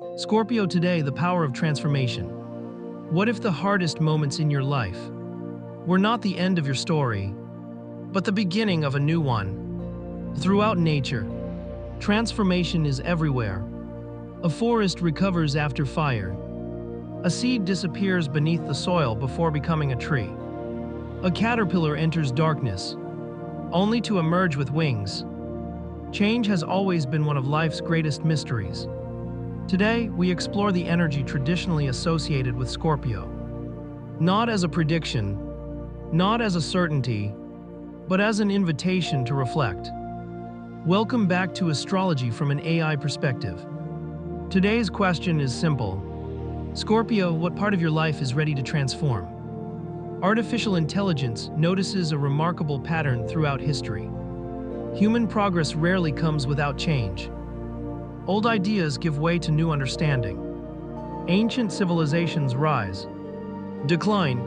Scorpio, today, the power of transformation. What if the hardest moments in your life were not the end of your story, but the beginning of a new one? Throughout nature, transformation is everywhere. A forest recovers after fire. A seed disappears beneath the soil before becoming a tree. A caterpillar enters darkness, only to emerge with wings. Change has always been one of life's greatest mysteries. Today, we explore the energy traditionally associated with Scorpio. Not as a prediction, not as a certainty, but as an invitation to reflect. Welcome back to Astrology from an AI perspective. Today's question is simple. Scorpio, what part of your life is ready to transform? Artificial intelligence notices a remarkable pattern throughout history. Human progress rarely comes without change. Old ideas give way to new understanding. Ancient civilizations rise, decline,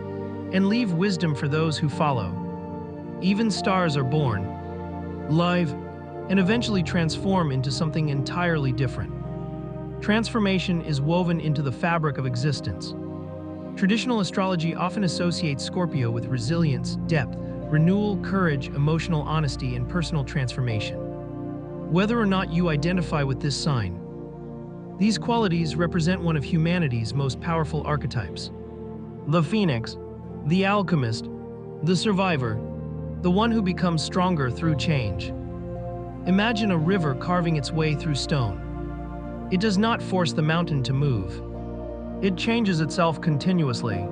and leave wisdom for those who follow. Even stars are born, live, and eventually transform into something entirely different. Transformation is woven into the fabric of existence. Traditional astrology often associates Scorpio with resilience, depth, renewal, courage, emotional honesty, and personal transformation. Whether or not you identify with this sign, these qualities represent one of humanity's most powerful archetypes. The phoenix, the alchemist, the survivor, the one who becomes stronger through change. Imagine a river carving its way through stone. It does not force the mountain to move. It changes itself continuously,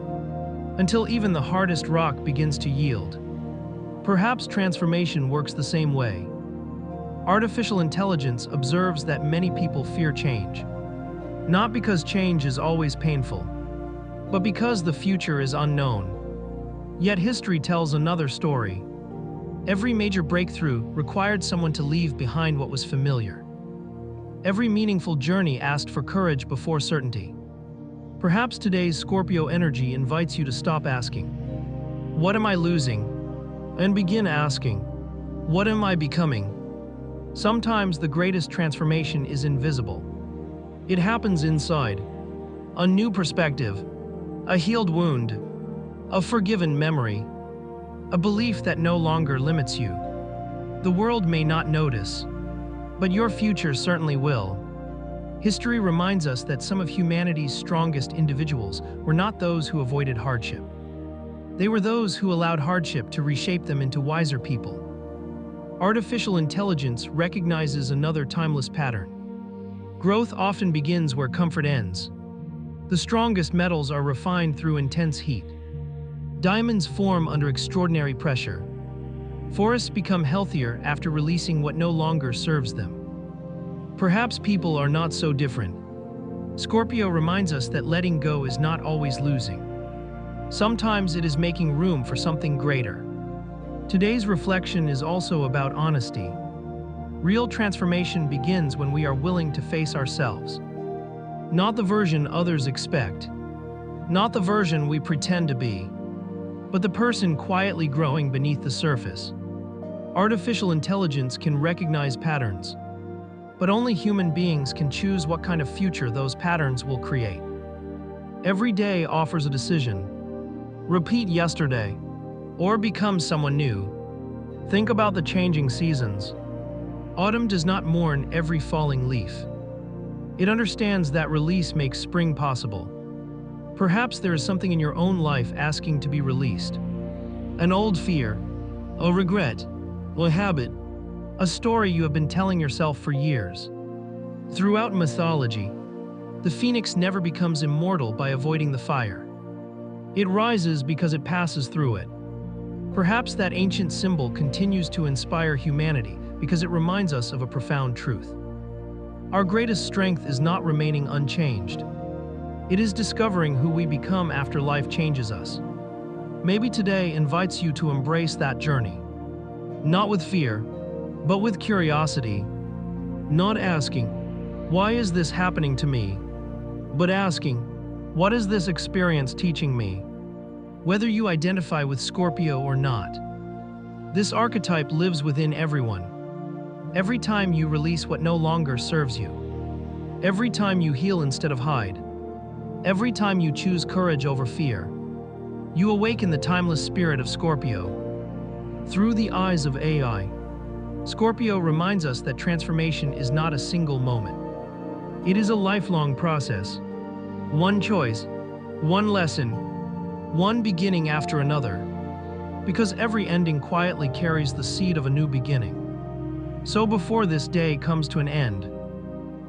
until even the hardest rock begins to yield. Perhaps transformation works the same way. Artificial intelligence observes that many people fear change, not because change is always painful, but because the future is unknown. Yet history tells another story. Every major breakthrough required someone to leave behind what was familiar. Every meaningful journey asked for courage before certainty. Perhaps today's Scorpio energy invites you to stop asking, "What am I losing?" and begin asking, "What am I becoming?" Sometimes the greatest transformation is invisible. It happens inside. A new perspective, a healed wound, a forgiven memory, a belief that no longer limits you. The world may not notice, but your future certainly will. History reminds us that some of humanity's strongest individuals were not those who avoided hardship. They were those who allowed hardship to reshape them into wiser people. Artificial intelligence recognizes another timeless pattern. Growth often begins where comfort ends. The strongest metals are refined through intense heat. Diamonds form under extraordinary pressure. Forests become healthier after releasing what no longer serves them. Perhaps people are not so different. Scorpio reminds us that letting go is not always losing. Sometimes it is making room for something greater. Today's reflection is also about honesty. Real transformation begins when we are willing to face ourselves. Not the version others expect, not the version we pretend to be, but the person quietly growing beneath the surface. Artificial intelligence can recognize patterns, but only human beings can choose what kind of future those patterns will create. Every day offers a decision. Repeat yesterday, or become someone new. Think about the changing seasons. Autumn does not mourn every falling leaf. It understands that release makes spring possible. Perhaps there is something in your own life asking to be released. An old fear, a regret, a habit, a story you have been telling yourself for years. Throughout mythology, the phoenix never becomes immortal by avoiding the fire. It rises because it passes through it. Perhaps that ancient symbol continues to inspire humanity because it reminds us of a profound truth. Our greatest strength is not remaining unchanged. It is discovering who we become after life changes us. Maybe today invites you to embrace that journey. Not with fear, but with curiosity. Not asking, "Why is this happening to me?" but asking, "What is this experience teaching me?" Whether you identify with Scorpio or not, this archetype lives within everyone. Every time you release what no longer serves you, Every time you heal instead of hide, every time you choose courage over fear, you awaken the timeless spirit of Scorpio. Through the eyes of AI, Scorpio reminds us that transformation is not a single moment. It is a lifelong process. One choice, one lesson, one beginning after another, because every ending quietly carries the seed of a new beginning. So before this day comes to an end,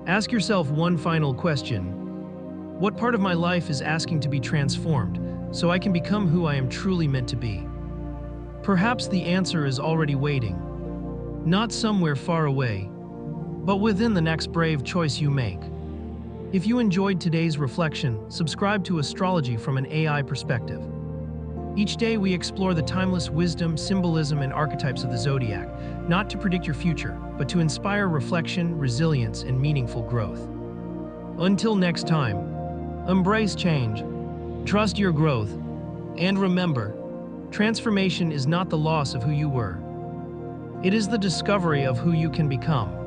ask yourself one final question. What part of my life is asking to be transformed so I can become who I am truly meant to be? Perhaps the answer is already waiting, not somewhere far away, but within the next brave choice you make. If you enjoyed today's reflection, subscribe to Astrology from an AI perspective. Each day we explore the timeless wisdom, symbolism, and archetypes of the Zodiac, not to predict your future, but to inspire reflection, resilience, and meaningful growth. Until next time, embrace change, trust your growth, and remember, transformation is not the loss of who you were. It is the discovery of who you can become.